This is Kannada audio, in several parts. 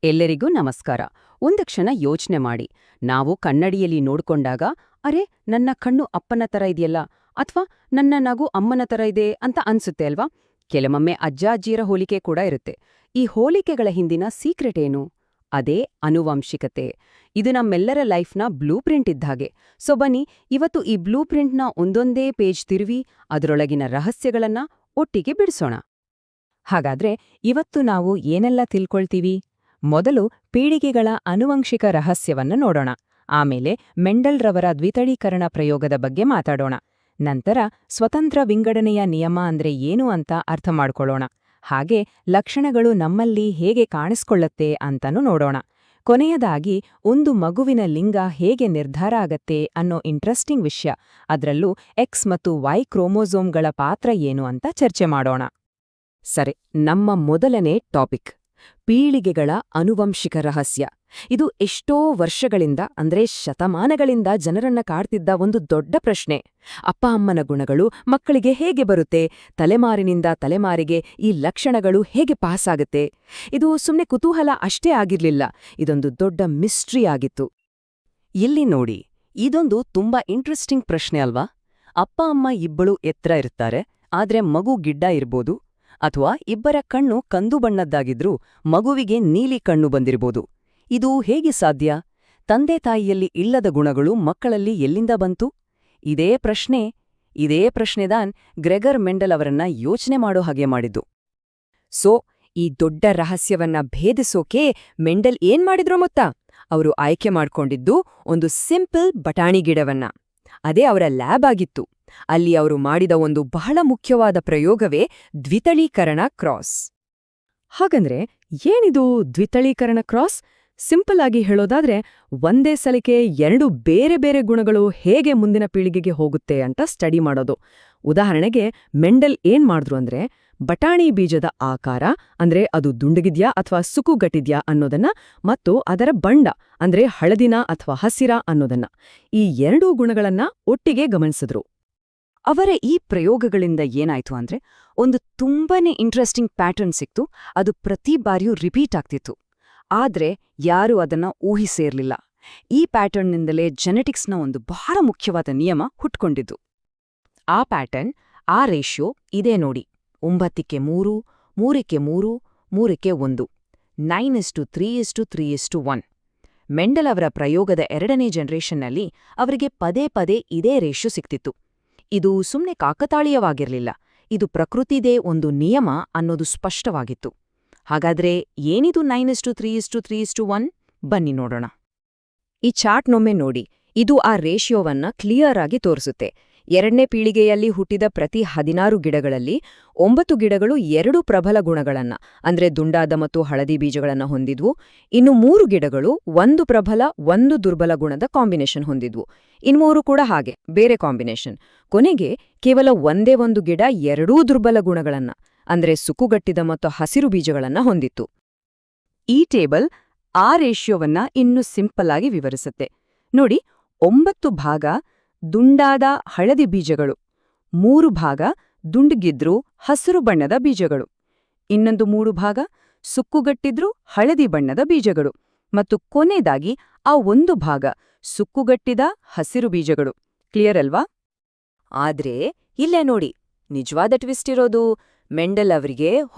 ಎಲ್ಲರಿಗೂ ನಮಸ್ಕಾರ. ಒಂದು ಕ್ಷಣ ಯೋಚನೆ ಮಾಡಿ, ನಾವು ಕನ್ನಡಿಯಲ್ಲಿ ನೋಡ್ಕೊಂಡಾಗ ಅರೆ ನನ್ನ ಕಣ್ಣು ಅಪ್ಪನ ತರ ಇದೆಯಲ್ಲ ಅಥವಾ ನನ್ನ ನಗು ಅಮ್ಮನ ತರ ಇದೆ ಅಂತ ಅನ್ಸುತ್ತೆ ಅಲ್ವಾ. ಕೆಲವೊಮ್ಮೆ ಅಜ್ಜ ಅಜ್ಜಿಯರ ಹೋಲಿಕೆ ಕೂಡ ಇರುತ್ತೆ. ಈ ಹೋಲಿಕೆಗಳ ಹಿಂದಿನ ಸೀಕ್ರೆಟ್ ಏನು? ಅದೇ ಅನುವಂಶಿಕತೆ. ಇದು ನಮ್ಮೆಲ್ಲರ ಲೈಫ್ನ ಬ್ಲೂ ಪ್ರಿಂಟ್ ಇದ್ದಾಗೆ. ಸೊ ಬನ್ನಿ, ಇವತ್ತು ಈ ಬ್ಲೂ ಪ್ರಿಂಟ್ನ ಒಂದೊಂದೇ ಪೇಜ್ ತಿರುವಿ ಅದರೊಳಗಿನ ರಹಸ್ಯಗಳನ್ನ ಒಟ್ಟಿಗೆ ಬಿಡಿಸೋಣ. ಹಾಗಾದ್ರೆ ಇವತ್ತು ನಾವು ಏನೆಲ್ಲ ತಿಳ್ಕೊಳ್ತೀವಿ? ಮೊದಲು ಪೀಳಿಗೆಗಳ ಅನುವಂಶಿಕ ರಹಸ್ಯವನ್ನ ನೋಡೋಣ. ಆಮೇಲೆ ಮೆಂಡೆಲ್ ರವರ ದ್ವಿತಳೀಕರಣ ಪ್ರಯೋಗದ ಬಗ್ಗೆ ಮಾತಾಡೋಣ. ನಂತರ ಸ್ವತಂತ್ರ ವಿಂಗಡಣೆಯ ನಿಯಮ ಅಂದ್ರೆ ಏನು ಅಂತ ಅರ್ಥ ಮಾಡ್ಕೊಳ್ಳೋಣ. ಹಾಗೆ ಲಕ್ಷಣಗಳು ನಮ್ಮಲ್ಲಿ ಹೇಗೆ ಕಾಣಿಸ್ಕೊಳ್ಳತ್ತೆ ಅಂತನೂ ನೋಡೋಣ. ಕೊನೆಯದಾಗಿ ಒಂದು ಮಗುವಿನ ಲಿಂಗ ಹೇಗೆ ನಿರ್ಧಾರ ಆಗತ್ತೆ ಅನ್ನೋ ಇಂಟ್ರೆಸ್ಟಿಂಗ್ ವಿಷಯ, ಅದರಲ್ಲೂ ಎಕ್ಸ್ ಮತ್ತು ವೈ ಕ್ರೋಮೋಸೋಮ್ಗಳ ಪಾತ್ರ ಏನು ಅಂತ ಚರ್ಚೆ ಮಾಡೋಣ. ಸರಿ, ನಮ್ಮ ಮೊದಲನೇ ಟಾಪಿಕ್ ಪೀಳಿಗೆಗಳ ಅನುವಂಶಿಕ ರಹಸ್ಯ. ಇದು ಎಷ್ಟೋ ವರ್ಷಗಳಿಂದ ಅಂದ್ರೆ ಶತಮಾನಗಳಿಂದ ಜನರನ್ನ ಕಾಡ್ತಿದ್ದ ಒಂದು ದೊಡ್ಡ ಪ್ರಶ್ನೆ. ಅಪ್ಪ ಅಮ್ಮನ ಗುಣಗಳು ಮಕ್ಕಳಿಗೆ ಹೇಗೆ ಬರುತ್ತೆ? ತಲೆಮಾರಿನಿಂದ ತಲೆಮಾರಿಗೆ ಈ ಲಕ್ಷಣಗಳು ಹೇಗೆ ಪಾಸಾಗುತ್ತೆ? ಇದು ಸುಮ್ನೆ ಕುತೂಹಲ ಅಷ್ಟೇ ಆಗಿರ್ಲಿಲ್ಲ, ಇದೊಂದು ದೊಡ್ಡ ಮಿಸ್ಟ್ರಿ ಆಗಿತ್ತು. ಇಲ್ಲಿ ನೋಡಿ, ಇದೊಂದು ತುಂಬಾ ಇಂಟ್ರೆಸ್ಟಿಂಗ್ ಪ್ರಶ್ನೆ ಅಲ್ವಾ? ಅಪ್ಪ ಅಮ್ಮ ಇಬ್ಬಳು ಎತ್ತರ ಇರ್ತಾರೆ, ಆದ್ರೆ ಮಗು ಗಿಡ್ಡ ಇರ್ಬೋದು. ಅಥವಾ ಇಬ್ಬರ ಕಣ್ಣು ಕಂದು ಬಣ್ಣದ್ದಾಗಿದ್ರೂ ಮಗುವಿಗೆ ನೀಲಿ ಕಣ್ಣು ಬಂದಿರ್ಬೋದು. ಇದು ಹೇಗೆ ಸಾಧ್ಯ? ತಂದೆ ತಾಯಿಯಲ್ಲಿ ಇಲ್ಲದ ಗುಣಗಳು ಮಕ್ಕಳಲ್ಲಿ ಎಲ್ಲಿಂದ ಬಂತು? ಇದೇ ಪ್ರಶ್ನೆದಾನ್ ಗ್ರೆಗರ್ ಮೆಂಡೆಲ್ ಅವರನ್ನ ಯೋಚನೆ ಮಾಡೋ ಹಾಗೆ ಮಾಡಿದ್ದು. ಸೊ ಈ ದೊಡ್ಡ ರಹಸ್ಯವನ್ನ ಭೇದಿಸೋಕೆ ಮೆಂಡೆಲ್ ಏನ್ ಮಾಡಿದ್ರೋ ಗೊತ್ತಾ? ಅವರು ಆಯ್ಕೆ ಮಾಡ್ಕೊಂಡಿದ್ದು ಒಂದು ಸಿಂಪಲ್ ಬಟಾಣಿ ಗಿಡವನ್ನ. ಅದೇ ಅವರ ಲ್ಯಾಬ್ ಆಗಿತ್ತು. ಅಲ್ಲಿ ಅವರು ಮಾಡಿದ ಒಂದು ಬಹಳ ಮುಖ್ಯವಾದ ಪ್ರಯೋಗವೇ ದ್ವಿತಳೀಕರಣ ಕ್ರಾಸ್. ಹಾಗಂದ್ರೆ ಏನಿದು ದ್ವಿತಳೀಕರಣ ಕ್ರಾಸ್? ಸಿಂಪಲ್ ಆಗಿ ಹೇಳೋದಾದ್ರೆ, ಒಂದೇ ಸಲಿಕೆ ಎರಡು ಬೇರೆ ಬೇರೆ ಗುಣಗಳು ಹೇಗೆ ಮುಂದಿನ ಪೀಳಿಗೆಗೆ ಹೋಗುತ್ತೆ ಅಂತ ಸ್ಟಡಿ ಮಾಡೋದು. ಉದಾಹರಣೆಗೆ ಮೆಂಡೆಲ್ ಏನ್ ಮಾಡಿದ್ರು ಅಂದ್ರೆ, ಬಟಾಣಿ ಬೀಜದ ಆಕಾರ ಅಂದ್ರೆ ಅದು ದುಂಡಗಿದ್ಯಾ ಅಥವಾ ಸುಕ್ಕುಗಟ್ಟಿದ್ಯಾ ಅನ್ನೋದನ್ನ, ಮತ್ತು ಅದರ ಬಣ್ಣ ಅಂದ್ರೆ ಹಳದಿನ ಅಥವಾ ಹಸಿರ ಅನ್ನೋದನ್ನ, ಈ ಎರಡೂ ಗುಣಗಳನ್ನ ಒಟ್ಟಿಗೆ ಗಮನಿಸಿದ್ರು. ಅವರ ಈ ಪ್ರಯೋಗಗಳಿಂದ ಏನಾಯ್ತು ಅಂದ್ರೆ, ಒಂದು ತುಂಬಾನೇ ಇಂಟ್ರೆಸ್ಟಿಂಗ್ ಪ್ಯಾಟರ್ನ್ ಸಿಕ್ತು. ಅದು ಪ್ರತಿ ಬಾರಿಯೂ ರಿಪೀಟ್ ಆಗ್ತಿತ್ತು. ಆದ್ರೆ ಯಾರೂ ಅದನ್ನ ಊಹಿಸಿರ್ಲಿಲ್ಲ. ಈ ಪ್ಯಾಟರ್ನ್ನಿಂದಲೇ ಜೆನೆಟಿಕ್ಸ್ನ ಒಂದು ಬಹಳ ಮುಖ್ಯವಾದ ನಿಯಮ ಹುಟ್ಕೊಂಡಿದ್ದು. ಆ ಪ್ಯಾಟರ್ನ್, ಆ ರೇಷಿಯೋ ಇದೇ ನೋಡಿ: 9:3, 3:3, 3:1, 9:3:3:1. ಮೆಂಡೆಲ್ ಅವರ ಪ್ರಯೋಗದ 2ನೇ ಜನರೇಷನ್ನಲ್ಲಿ ಅವರಿಗೆ ಪದೇ ಪದೇ ಇದೇ ರೇಷಿಯೋ ಸಿಕ್ತಿತ್ತು. ಇದು ಸುಮ್ನೆ ಕಾಕತಾಳೀಯವಾಗಿರ್ಲಿಲ್ಲ, ಇದು ಪ್ರಕೃತಿದೇ ಒಂದು ನಿಯಮ ಅನ್ನೋದು ಸ್ಪಷ್ಟವಾಗಿತ್ತು. ಹಾಗಾದ್ರೆ ಏನಿದು 9:3:3:1? ಬನ್ನಿ ನೋಡೋಣ. ಈ ಚಾರ್ಟ್ನೊಮ್ಮೆ ನೋಡಿ. ಇದು ಆ ರೇಷಿಯೋವನ್ನ ಕ್ಲಿಯರ್ ಆಗಿ ತೋರಿಸುತ್ತೆ. 2ನೇ ಪೀಳಿಗೆಯಲ್ಲಿ ಹುಟ್ಟಿದ ಪ್ರತಿ 16 ಗಿಡಗಳಲ್ಲಿ 9 ಗಿಡಗಳು 2 ಪ್ರಬಲ ಗುಣಗಳನ್ನ ಅಂದ್ರೆ ದುಂಡಾದ ಮತ್ತು ಹಳದಿ ಬೀಜಗಳನ್ನ ಹೊಂದಿದ್ವು. ಇನ್ನು 3 ಗಿಡಗಳು 1 ಪ್ರಬಲ 1 ದುರ್ಬಲ ಗುಣದ ಕಾಂಬಿನೇಷನ್ ಹೊಂದಿದ್ವು. ಇನ್ನು 3 ಕೂಡ ಹಾಗೆ ಬೇರೆ ಕಾಂಬಿನೇಷನ್. ಕೊನೆಗೆ ಕೇವಲ ಒಂದೇ ಒಂದು ಗಿಡ 2 ದುರ್ಬಲ ಗುಣಗಳನ್ನ ಅಂದ್ರೆ ಸುಕ್ಕುಗಟ್ಟಿದ ಮತ್ತು ಹಸಿರು ಬೀಜಗಳನ್ನ ಹೊಂದಿತ್ತು. ಈ ಟೇಬಲ್ ಆ ರೇಷಿಯೋವನ್ನ ಇನ್ನೂ ಸಿಂಪಲ್ ಆಗಿ ವಿವರಿಸುತ್ತೆ. ನೋಡಿ, 9 ಭಾಗ ದುಂಡಾದ ಹಳದಿ ಬೀಜಗಳು, 3 ಭಾಗ ದುಂಡಗಿದ್ರೂ ಹಸಿರು ಬಣ್ಣದ ಬೀಜಗಳು, ಇನ್ನೊಂದು 3 ಭಾಗ ಸುಕ್ಕುಗಟ್ಟಿದ್ರೂ ಹಳದಿ ಬಣ್ಣದ ಬೀಜಗಳು, ಮತ್ತು ಕೊನೆಯದಾಗಿ ಆ 1 ಭಾಗ ಸುಕ್ಕುಗಟ್ಟಿದ ಹಸಿರು ಬೀಜಗಳು. ಕ್ಲಿಯರ್ ಅಲ್ವಾ? ಆದ್ರೆ ಇಲ್ಲೇ ನೋಡಿ, ನಿಜವಾದ ಟ್ವಿಸ್ಟ್ ಇರೋದು. ಮೆಂಡೆಲ್ ಅವರಿಗೆ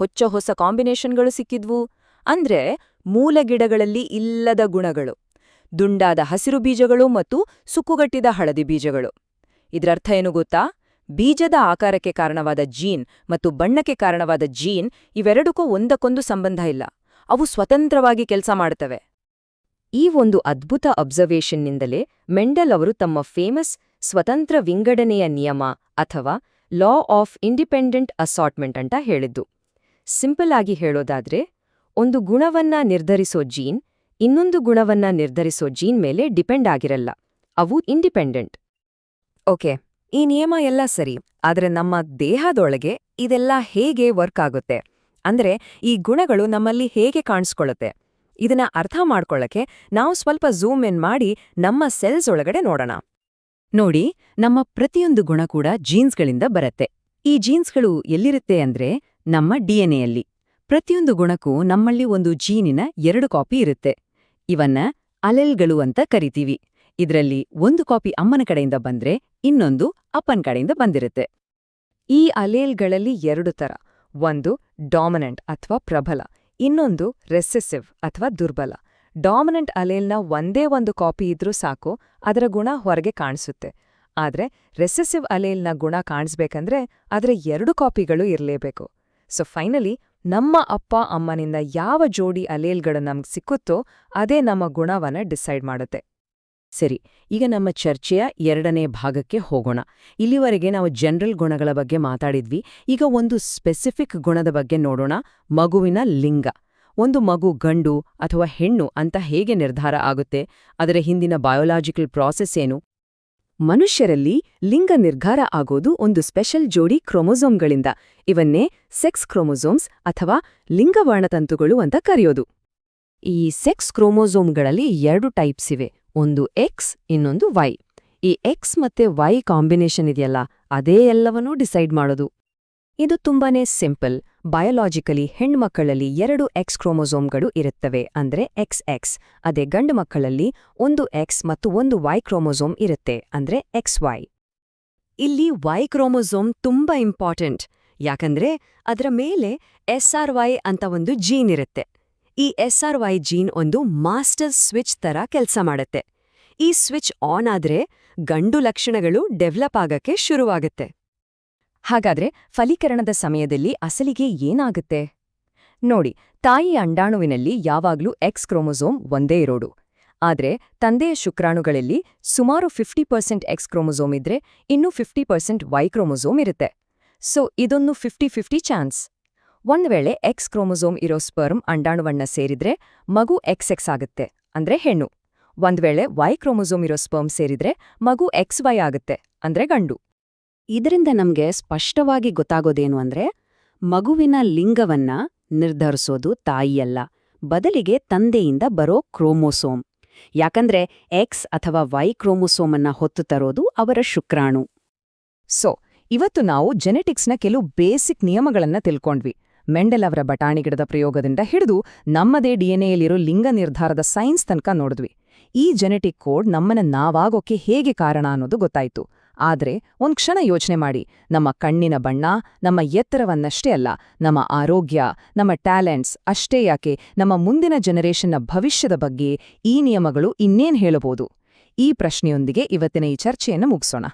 ಹೊಸ ಕಾಂಬಿನೇಷನ್ಗಳು ಸಿಕ್ಕಿದ್ವು. ಅಂದ್ರೆ ಮೂಲ ಗಿಡಗಳಲ್ಲಿ ಇಲ್ಲದ ಗುಣಗಳು: ದುಂಡಾದ ಹಸಿರು ಬೀಜಗಳು ಮತ್ತು ಸುಕ್ಕುಗಟ್ಟಿದ ಹಳದಿ ಬೀಜಗಳು. ಇದರರ್ಥ ಏನು ಗೊತ್ತಾ? ಬೀಜದ ಆಕಾರಕ್ಕೆ ಕಾರಣವಾದ ಜೀನ್ ಮತ್ತು ಬಣ್ಣಕ್ಕೆ ಕಾರಣವಾದ ಜೀನ್ ಇವೆರಡಕ್ಕೂ ಒಂದಕ್ಕೊಂದು ಸಂಬಂಧ ಇಲ್ಲ, ಅವು ಸ್ವತಂತ್ರವಾಗಿ ಕೆಲಸ ಮಾಡುತ್ತವೆ. ಈ ಒಂದು ಅದ್ಭುತ ಅಬ್ಸರ್ವೇಷನ್ನಿಂದಲೇ ಮೆಂಡೆಲ್ ಅವರು ತಮ್ಮ ಫೇಮಸ್ ಸ್ವತಂತ್ರ ವಿಂಗಡಣೆಯ ನಿಯಮ ಅಥವಾ ಲಾ ಆಫ್ ಇಂಡಿಪೆಂಡೆಂಟ್ ಅಸಾರ್ಟ್ಮೆಂಟ್ ಅಂತ ಹೇಳಿದ್ದು. ಸಿಂಪಲ್ ಆಗಿ ಹೇಳೋದಾದ್ರೆ, ಒಂದು ಗುಣವನ್ನ ನಿರ್ಧರಿಸೋ ಜೀನ್ ಇನ್ನೊಂದು ಗುಣವನ್ನ ನಿರ್ಧರಿಸೋ ಜೀನ್ ಮೇಲೆ ಡಿಪೆಂಡ್ ಆಗಿರಲ್ಲ, ಅವು ಇಂಡಿಪೆಂಡೆಂಟ್. ಓಕೆ, ಈ ನಿಯಮ ಎಲ್ಲ ಸರಿ, ಆದ್ರೆ ನಮ್ಮ ದೇಹದೊಳಗೆ ಇದೆಲ್ಲ ಹೇಗೆ ವರ್ಕ್ ಆಗುತ್ತೆ? ಅಂದ್ರೆ ಈ ಗುಣಗಳು ನಮ್ಮಲ್ಲಿ ಹೇಗೆ ಕಾಣಿಸ್ಕೊಳ್ಳುತ್ತೆ? ಇದನ್ನ ಅರ್ಥ ಮಾಡ್ಕೊಳ್ಳಕ್ಕೆ ನಾವು ಸ್ವಲ್ಪ ಝೂಮ್ ಇನ್ ಮಾಡಿ ನಮ್ಮ ಸೆಲ್ಸ್ ಒಳಗಡೆ ನೋಡೋಣ. ನೋಡಿ, ನಮ್ಮ ಪ್ರತಿಯೊಂದು ಗುಣ ಕೂಡ ಜೀನ್ಸ್ಗಳಿಂದ ಬರುತ್ತೆ. ಈ ಜೀನ್ಸ್ಗಳು ಎಲ್ಲಿರುತ್ತೆ ಅಂದ್ರೆ ನಮ್ಮ ಡಿಎನ್ಎಯಲ್ಲಿ. ಪ್ರತಿಯೊಂದು ಗುಣಕ್ಕೂ ನಮ್ಮಲ್ಲಿ ಒಂದು ಜೀನಿನ 2 ಕಾಪಿ ಇರುತ್ತೆ. ಇವನ್ನ ಅಲೆಲ್ಗಳು ಅಂತ ಕರಿತೀವಿ. ಇದರಲ್ಲಿ ಒಂದು ಕಾಪಿ ಅಮ್ಮನ ಕಡೆಯಿಂದ ಬಂದ್ರೆ ಇನ್ನೊಂದು ಅಪ್ಪನ ಕಡೆಯಿಂದ ಬಂದಿರುತ್ತೆ. ಈ ಅಲೇಲ್ಗಳಲ್ಲಿ 2 ಥರ. ಒಂದು ಡಾಮಿನೆಂಟ್ ಅಥವಾ ಪ್ರಬಲ, ಇನ್ನೊಂದು ರೆಸೆಸಿವ್ ಅಥವಾ ದುರ್ಬಲ. ಡಾಮಿನೆಂಟ್ ಅಲೇಲ್ನ ಒಂದೇ ಒಂದು ಕಾಪಿ ಇದ್ರೂ ಸಾಕು, ಅದರ ಗುಣ ಹೊರಗೆ ಕಾಣಿಸುತ್ತೆ. ಆದ್ರೆ ರೆಸೆಸಿವ್ ಅಲೇಲ್ನ ಗುಣ ಕಾಣಿಸ್ಬೇಕಂದ್ರೆ ಅದರ 2 ಕಾಪಿಗಳು ಇರಲೇಬೇಕು. ಸೊ ಫೈನಲಿ ನಮ್ಮ ಅಪ್ಪ ಅಮ್ಮನಿಂದ ಯಾವ ಜೋಡಿ ಅಲೇಲ್ಗಳು ನಮ್ಗೆ ಸಿಕ್ಕುತ್ತೋ ಅದೇ ನಮ್ಮ ಗುಣವನ್ನ ಡಿಸೈಡ್ ಮಾಡುತ್ತೆ. ಸರಿ, ಈಗ ನಮ್ಮ ಚರ್ಚೆಯ 2ನೇ ಭಾಗಕ್ಕೆ ಹೋಗೋಣ. ಇಲ್ಲಿವರೆಗೆ ನಾವು ಜನರಲ್ ಗುಣಗಳ ಬಗ್ಗೆ ಮಾತಾಡಿದ್ವಿ. ಈಗ ಒಂದು ಸ್ಪೆಸಿಫಿಕ್ ಗುಣದ ಬಗ್ಗೆ ನೋಡೋಣ, ಮಗುವಿನ ಲಿಂಗ. ಒಂದು ಮಗು ಗಂಡು ಅಥವಾ ಹೆಣ್ಣು ಅಂತ ಹೇಗೆ ನಿರ್ಧಾರ ಆಗುತ್ತೆ? ಅದರ ಹಿಂದಿನ ಬಯೋಲಾಜಿಕಲ್ ಪ್ರಾಸೆಸ್ ಏನು? ಮನುಷ್ಯರಲ್ಲಿ ಲಿಂಗ ನಿರ್ಧಾರ ಆಗೋದು ಒಂದು ಸ್ಪೆಷಲ್ ಜೋಡಿ ಕ್ರೋಮೊಸೋಮ್ಗಳಿಂದ. ಇವನ್ನೇ ಸೆಕ್ಸ್ ಕ್ರೋಮೊಸೋಮ್ಸ್ ಅಥವಾ ಲಿಂಗವರ್ಣತಂತುಗಳು ಅಂತ ಕರೆಯೋದು. ಈ ಸೆಕ್ಸ್ ಕ್ರೋಮೊಸೋಮ್ಗಳಲ್ಲಿ 2 ಟೈಪ್ಸ್ ಇವೆ, ಒಂದು ಎಕ್ಸ್, ಇನ್ನೊಂದು ವೈ. ಈ ಎಕ್ಸ್ ಮತ್ತೆ ವೈ ಕಾಂಬಿನೇಷನ್ ಇದೆಯಲ್ಲ, ಅದೇ ಎಲ್ಲವನ್ನೂ ಡಿಸೈಡ್ ಮಾಡೋದು. ಇದು ತುಂಬಾನೇ ಸಿಂಪಲ್. ಬಯೋಲಾಜಿಕಲಿ ಹೆಣ್ಮಕ್ಕಳಲ್ಲಿ 2 ಎಕ್ಸ್ ಕ್ರೋಮೊಸೋಮ್ಗಳು ಇರುತ್ತವೆ, ಅಂದ್ರೆ XX. ಅದೇ ಗಂಡು ಮಕ್ಕಳಲ್ಲಿ ಒಂದು ಎಕ್ಸ್ ಮತ್ತು ಒಂದು ವೈ ಕ್ರೋಮೊಸೋಮ್ ಇರುತ್ತೆ, ಅಂದ್ರೆ XY. ಇಲ್ಲಿ ವೈ ಕ್ರೋಮೊಸೋಮ್ ತುಂಬಾ ಇಂಪಾರ್ಟೆಂಟ್, ಯಾಕಂದ್ರೆ ಅದರ ಮೇಲೆ SRY ಅಂತ ಒಂದು ಜೀನ್ ಇರುತ್ತೆ. ಈ SRY ಜೀನ್ ಒಂದು ಮಾಸ್ಟರ್ ಸ್ವಿಚ್ ತರ ಕೆಲಸ ಮಾಡುತ್ತೆ. ಈ ಸ್ವಿಚ್ ಆನ್ ಆದ್ರೆ ಗಂಡು ಲಕ್ಷಣಗಳು ಡೆವಲಪ್ ಆಗಕ್ಕೆ ಶುರುವಾಗುತ್ತೆ. ಹಾಗಾದ್ರೆ ಫಲೀಕರಣದ ಸಮಯದಲ್ಲಿ ಅಸಲಿಗೆ ಏನಾಗುತ್ತೆ? ನೋಡಿ, ತಾಯಿಯ ಅಂಡಾಣುವಿನಲ್ಲಿ ಯಾವಾಗ್ಲೂ ಎಕ್ಸ್ ಕ್ರೋಮೊಸೋಮ್ ಒಂದೇ ಇರೋಡು. ಆದ್ರೆ ತಂದೆಯ ಶುಕ್ರಾಣುಗಳಲ್ಲಿ ಸುಮಾರು 50% ಎಕ್ಸ್ ಕ್ರೋಮೊಸೋಮ್ ಇದ್ರೆ ಇನ್ನೂ 50% ವೈ ಕ್ರೋಮೊಸೋಮ್ ಇರುತ್ತೆ. ಸೊ ಇದೊಂದು 50-50 ಚಾನ್ಸ್. ಒಂದ್ ವೇಳೆ ಎಕ್ಸ್ ಕ್ರೋಮೊಸೋಮ್ ಇರೋ ಸ್ಪರ್ಮ್ ಅಂಡಾಣುವನ್ನ ಸೇರಿದ್ರೆ ಮಗು XX ಆಗುತ್ತೆ, ಅಂದ್ರೆ ಹೆಣ್ಣು. ಒಂದ್ ವೇಳೆ ವೈ ಕ್ರೋಮೊಸೋಮ್ ಇರೋ ಸ್ಪರ್ಮ್ ಸೇರಿದ್ರೆ ಮಗು XY ಆಗುತ್ತೆ, ಅಂದ್ರೆ ಗಂಡು. ಇದರಿಂದ ನಮ್ಗೆ ಸ್ಪಷ್ಟವಾಗಿ ಗೊತ್ತಾಗೋದೇನು ಅಂದ್ರೆ, ಮಗುವಿನ ಲಿಂಗವನ್ನ ನಿರ್ಧರಿಸೋದು ತಾಯಿಯಲ್ಲ, ಬದಲಿಗೆ ತಂದೆಯಿಂದ ಬರೋ ಕ್ರೋಮೊಸೋಮ್. ಯಾಕಂದ್ರೆ ಎಕ್ಸ್ ಅಥವಾ ವೈ ಕ್ರೋಮೊಸೋಮನ್ನ ಹೊತ್ತು ತರೋದು ಅವರ ಶುಕ್ರಾಣು. ಸೊ ಇವತ್ತು ನಾವು ಜೆನೆಟಿಕ್ಸ್ನ ಕೆಲವು ಬೇಸಿಕ್ ನಿಯಮಗಳನ್ನ ತಿಳ್ಕೊಂಡ್ವಿ. ಮೆಂಡೆಲ್ ಅವರ ಬಟಾಣಿ ಗಿಡದ ಪ್ರಯೋಗದಿಂದ ಹಿಡಿದು ನಮ್ಮದೇ ಡಿಎನ್ಎಯಲ್ಲಿರೋ ಲಿಂಗ ನಿರ್ಧಾರದ ಸೈನ್ಸ್ ತನಕ ನೋಡಿದ್ವಿ. ಈ ಜೆನೆಟಿಕ್ ಕೋಡ್ ನಮ್ಮನ್ನ ನಾವಾಗೋಕೆ ಹೇಗೆ ಕಾರಣ ಅನ್ನೋದು ಗೊತ್ತಾಯ್ತು. ಆದ್ರೆ ಒಂದ್ ಕ್ಷಣ ಯೋಚನೆ ಮಾಡಿ, ನಮ್ಮ ಕಣ್ಣಿನ ಬಣ್ಣ, ನಮ್ಮ ಎತ್ತರವನ್ನಷ್ಟೇ ಅಲ್ಲ, ನಮ್ಮ ಆರೋಗ್ಯ, ನಮ್ಮ ಟ್ಯಾಲೆಂಟ್ಸ್ ಅಷ್ಟೇ ಯಾಕೆ, ನಮ್ಮ ಮುಂದಿನ ಜನರೇಷನ್ನ ಭವಿಷ್ಯದ ಬಗ್ಗೆ ಈ ನಿಯಮಗಳು ಇನ್ನೇನ್ ಹೇಳಬಹುದು? ಈ ಪ್ರಶ್ನೆಯೊಂದಿಗೆ ಇವತ್ತಿನ ಈ ಚರ್ಚೆಯನ್ನು ಮುಗಿಸೋಣ.